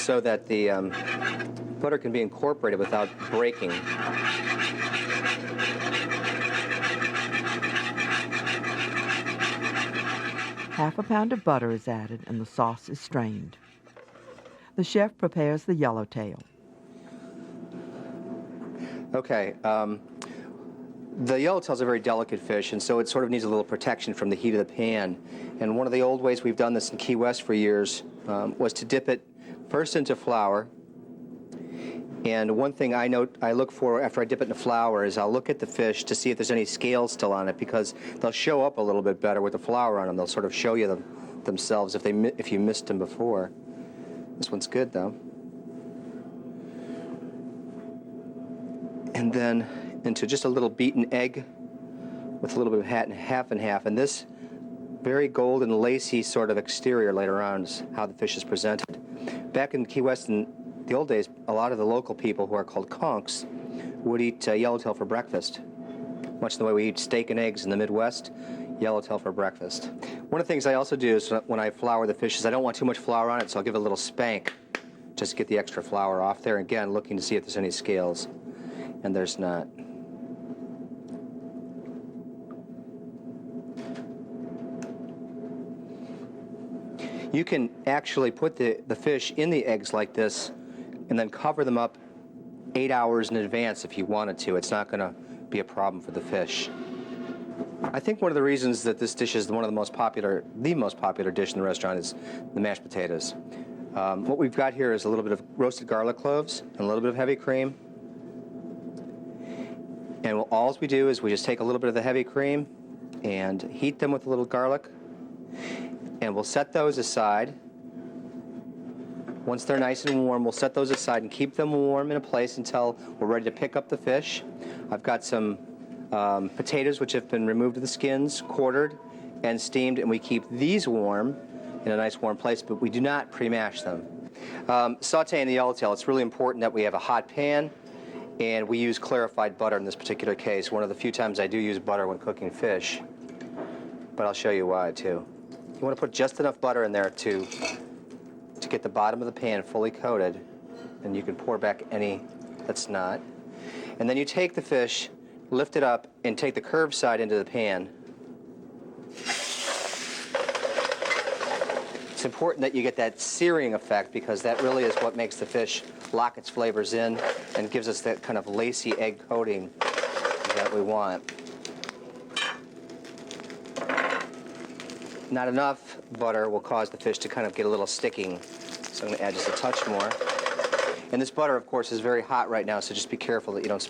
so that the butter can be incorporated without breaking. Half a pound of butter is added and the sauce is strained. The chef prepares the yellowtail. Okay, the yellowtail is a very delicate fish, and so it sort of needs a little protection from the heat of the pan. And one of the old ways we've done this in Key West for years was to dip it first into flour. And one thing I look for after I dip it in the flour is I'll look at the fish to see if there's any scales still on it, because they'll show up a little bit better with the flour on them. They'll sort of show you themselves if you missed them before. This one's good though. And then into just a little beaten egg with a little bit of half and half. And this very golden, lacy sort of exterior later on is how the fish is presented. Back in Key West in the old days, a lot of the local people who are called conchs would eat yellowtail for breakfast. Much the way we eat steak and eggs in the Midwest, yellowtail for breakfast. One of the things I also do is when I flour the fish is I don't want too much flour on it, so I'll give it a little spank just to get the extra flour off there. Again, looking to see if there's any scales. And there's not. You can actually put the fish in the eggs like this and then cover them up 8 hours in advance if you wanted to. It's not going to be a problem for the fish. I think one of the reasons that this dish is one of the most popular dish in the restaurant is the mashed potatoes. What we've got here is a little bit of roasted garlic cloves and a little bit of heavy cream. And all we do is we just take a little bit of the heavy cream and heat them with a little garlic. And we'll set those aside. Once they're nice and warm, we'll set those aside and keep them warm in a place until we're ready to pick up the fish. I've got some potatoes which have been removed of the skins, quartered and steamed, and we keep these warm in a nice warm place, but we do not pre-mash them. Sauteing the yellowtail, it's really important that we have a hot pan, and we use clarified butter in this particular case. One of the few times I do use butter when cooking fish, but I'll show you why too. You want to put just enough butter in there to get the bottom of the pan fully coated, and you can pour back any that's not. And then you take the fish, lift it up, and take the curved side into the pan. It's important that you get that searing effect, because that really is what makes the fish lock its flavors in and gives us that kind of lacy egg coating that we want. Not enough butter will cause the fish to kind of get a little sticking, so I'm going to add just a touch more. And this butter, of course, is very hot right now, so just be careful that you don't splash